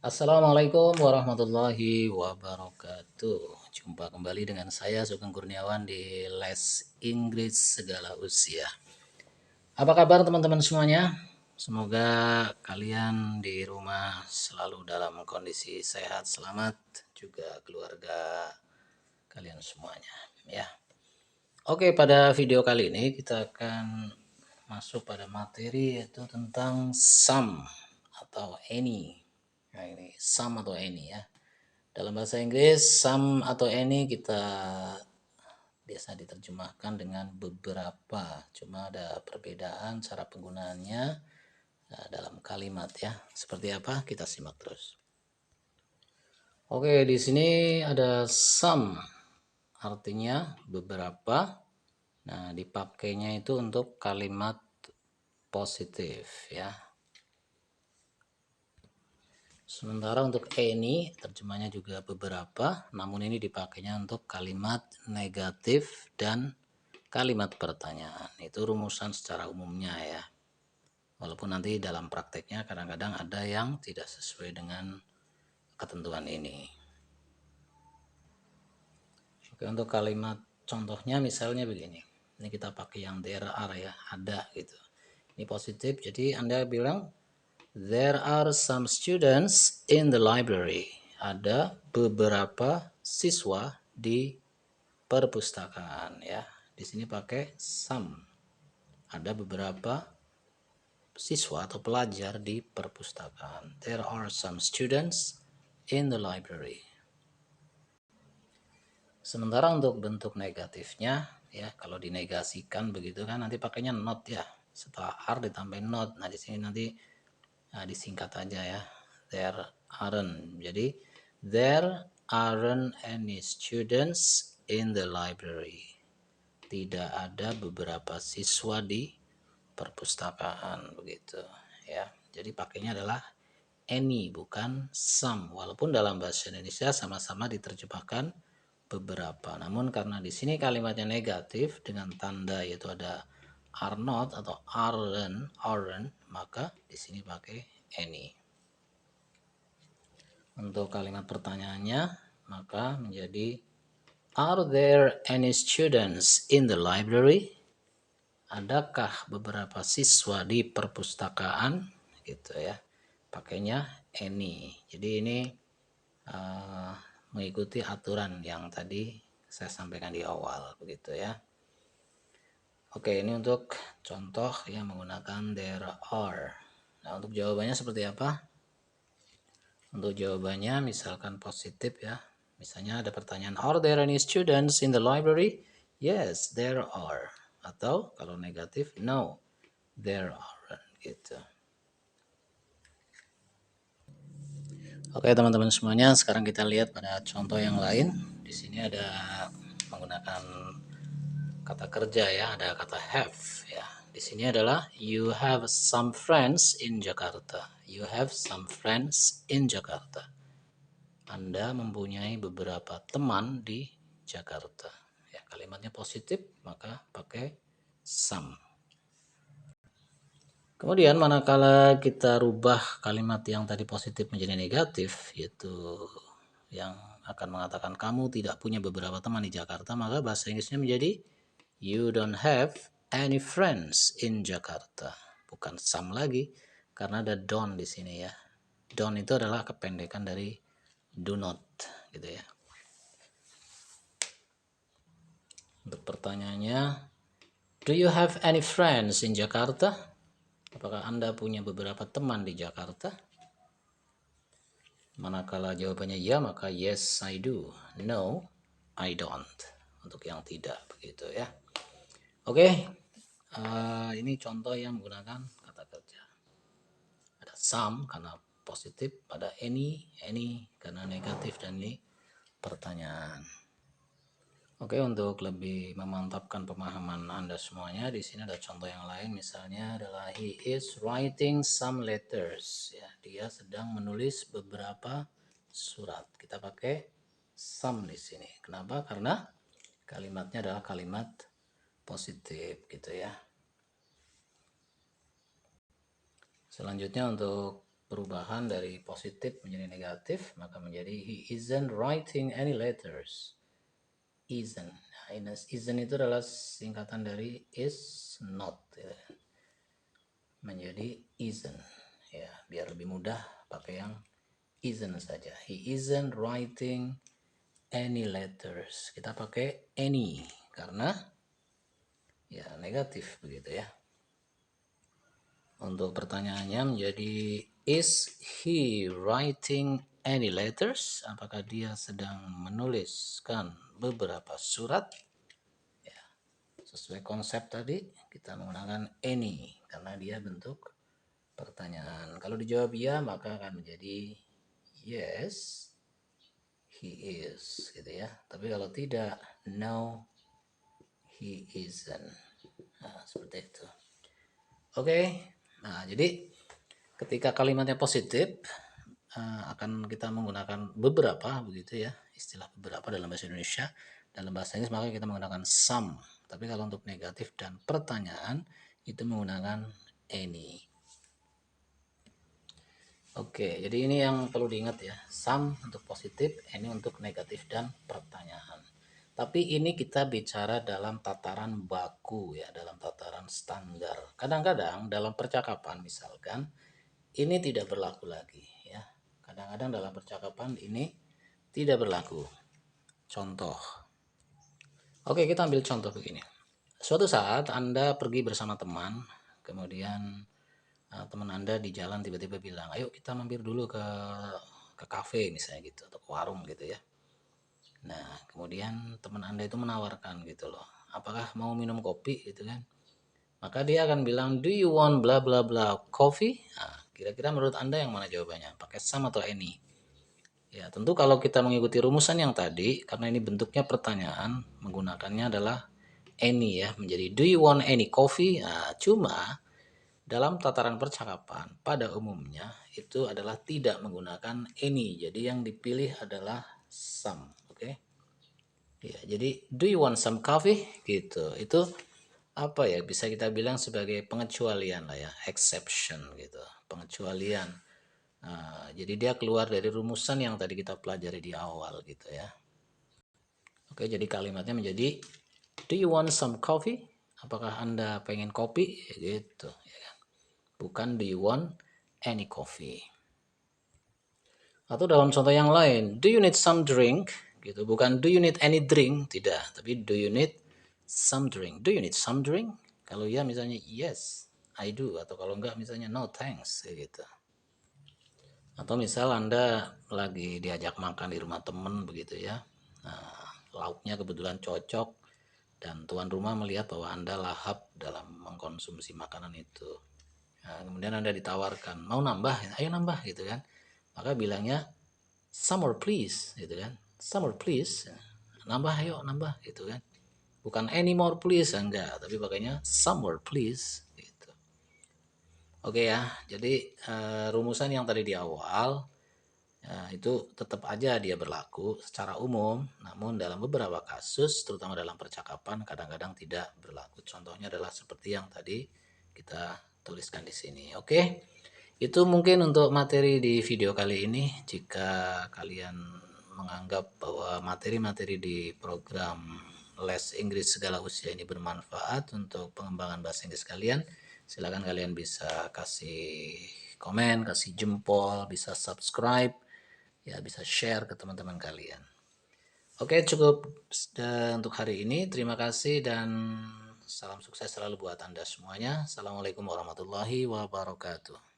Assalamualaikum warahmatullahi wabarakatuh. Jumpa kembali dengan saya Sugeng Kurniawan di Les Inggris Segala Usia. Apa kabar teman-teman semuanya? Semoga kalian di rumah selalu dalam kondisi sehat, selamat, juga keluarga kalian semuanya ya. Oke, pada video kali ini kita akan masuk pada materi yaitu tentang some atau any. Nah, ini some atau any ya. Dalam bahasa Inggris, some atau any kita biasa diterjemahkan dengan beberapa. Cuma ada perbedaan cara penggunaannya dalam kalimat ya. Seperti apa? Kita simak terus. Oke, di sini ada some. Artinya beberapa. Nah, dipakainya itu untuk kalimat positif ya. Sementara untuk any terjemahnya juga beberapa, namun ini dipakainya untuk kalimat negatif dan kalimat pertanyaan. Itu rumusan secara umumnya ya. Walaupun nanti dalam prakteknya kadang-kadang ada yang tidak sesuai dengan ketentuan ini. Oke, untuk kalimat contohnya misalnya begini. Ini kita pakai yang there are ya, ada gitu. Ini positif, jadi Anda bilang there are some students in the library. Ada beberapa siswa di perpustakaan ya. Di sini pakai some. Ada beberapa siswa atau pelajar di perpustakaan. There are some students in the library. Sementara untuk bentuk negatifnya ya, kalau dinegasikan begitu kan nanti pakainya not ya. Setelah are ditambahin not. Nah, di sini nanti disingkat aja ya. There aren't. Jadi there aren't any students in the library. Tidak ada beberapa siswa di perpustakaan begitu ya. Jadi pakainya adalah any bukan some. Walaupun dalam bahasa Indonesia sama-sama diterjemahkan beberapa. Namun karena di sini kalimatnya negatif dengan tanda yaitu ada are not atau aren't, maka di sini pakai any. Untuk kalimat pertanyaannya maka menjadi are there any students in the library? Adakah beberapa siswa di perpustakaan? Gitu ya. Pakainya any. Jadi ini mengikuti aturan yang tadi saya sampaikan di awal begitu ya. Oke, ini untuk contoh yang menggunakan there are. Nah, untuk jawabannya seperti apa? Untuk jawabannya misalkan positif ya. Misalnya ada pertanyaan, are there any students in the library? Yes, there are. Atau kalau negatif, no, there aren't gitu. Oke teman-teman semuanya, sekarang kita lihat pada contoh yang lain. Di sini ada menggunakan kata kerja ya, ada kata have ya. Di sini adalah you have some friends in Jakarta. You have some friends in Jakarta. Anda mempunyai beberapa teman di Jakarta. Ya, kalimatnya positif, maka pakai some. Kemudian manakala kita rubah kalimat yang tadi positif menjadi negatif, yaitu yang akan mengatakan kamu tidak punya beberapa teman di Jakarta, maka bahasa Inggrisnya menjadi you don't have any friends in Jakarta. Bukan some lagi, karena ada don't di sini ya. Don't itu adalah kependekan dari do not, gitu ya. Untuk pertanyaannya, do you have any friends in Jakarta? Apakah Anda punya beberapa teman di Jakarta? Manakala jawabannya ya, maka yes I do. No, I don't. Untuk yang tidak begitu ya. Oke, ini contoh yang menggunakan kata kerja. Ada some karena positif, ada any karena negatif, dan ini pertanyaan. Oke, untuk lebih memantapkan pemahaman Anda semuanya, di sini ada contoh yang lain. Misalnya adalah he is writing some letters. Ya, dia sedang menulis beberapa surat. Kita pakai some di sini. Kenapa? Karena kalimatnya adalah kalimat positif gitu ya. Selanjutnya untuk perubahan dari positif menjadi negatif, maka menjadi he isn't writing any letters. Isn't. Nah, isn't itu adalah singkatan dari is not. Ya. Menjadi isn't. Ya, biar lebih mudah pakai yang isn't saja. He isn't writing any letters. Kita pakai any karena ya negatif begitu ya. Untuk pertanyaannya menjadi is he writing any letters? Apakah dia sedang menuliskan beberapa surat? Ya, sesuai konsep tadi kita menggunakan any karena dia bentuk pertanyaan. Kalau dijawab ya maka akan menjadi yes he is gitu ya. Tapi kalau tidak no he isn't. Nah, seperti itu. Oke. Nah, jadi ketika kalimatnya positif akan kita menggunakan beberapa begitu ya, istilah beberapa dalam bahasa Indonesia. Dalam bahasa Inggris maka kita menggunakan some. Tapi kalau untuk negatif dan pertanyaan itu menggunakan any. Oke, jadi ini yang perlu diingat ya. Some untuk positif, any untuk negatif dan pertanyaan. Tapi ini kita bicara dalam tataran baku ya, dalam tataran standar. Kadang-kadang dalam percakapan misalkan ini tidak berlaku lagi ya. Kadang-kadang dalam percakapan ini tidak berlaku. Contoh. Oke, kita ambil contoh begini. Suatu saat Anda pergi bersama teman, kemudian teman Anda di jalan tiba-tiba bilang, "Ayo kita mampir dulu ke kafe misalnya gitu atau ke warung gitu ya." Nah, kemudian teman Anda itu menawarkan gitu loh. Apakah mau minum kopi gitu kan? Maka dia akan bilang, "Do you want bla bla bla coffee?" Nah, kira-kira menurut Anda yang mana jawabannya? Pakai some atau any? Ya, tentu kalau kita mengikuti rumusan yang tadi, karena ini bentuknya pertanyaan, menggunakannya adalah any ya, menjadi do you want any coffee? Nah, cuma dalam tataran percakapan pada umumnya itu adalah tidak menggunakan any. Jadi yang dipilih adalah some, oke? Ya, jadi do you want some coffee? Gitu. Itu apa ya? Bisa kita bilang sebagai pengecualian lah ya, exception gitu. Pengecualian. Nah, jadi dia keluar dari rumusan yang tadi kita pelajari di awal gitu ya. Oke, jadi kalimatnya menjadi do you want some coffee? Apakah Anda pengen kopi? Gitu ya kan. Bukan do you want any coffee. Atau dalam contoh yang lain, do you need some drink? Gitu, bukan do you need any drink, tidak, tapi do you need some drink? Do you need some drink? Kalau ya misalnya yes, I do, atau kalau enggak misalnya no thanks gitu. Atau misal Anda lagi diajak makan di rumah teman begitu ya. Nah, lauknya kebetulan cocok dan tuan rumah melihat bahwa Anda lahap dalam mengkonsumsi makanan itu. Nah, kemudian Anda ditawarkan, mau nambah? Ayo nambah gitu kan. Maka bilangnya some more please gitu kan. Some more please. Nambah ayo nambah gitu kan. Bukan any more please enggak, tapi pakainya some more please gitu. Oke ya. Jadi rumusan yang tadi di awal itu tetap aja dia berlaku secara umum, namun dalam beberapa kasus, terutama dalam percakapan, kadang-kadang tidak berlaku. Contohnya adalah seperti yang tadi kita tuliskan di sini. Oke, itu mungkin untuk materi di video kali ini. Jika kalian menganggap bahwa materi-materi di program Les Inggris Segala Usia ini bermanfaat untuk pengembangan bahasa Inggris kalian, silakan kalian bisa kasih komen, kasih jempol, bisa subscribe, ya bisa share ke teman-teman kalian. Oke, cukup untuk hari ini. Terima kasih dan salam sukses selalu buat Anda semuanya. Assalamualaikum warahmatullahi wabarakatuh.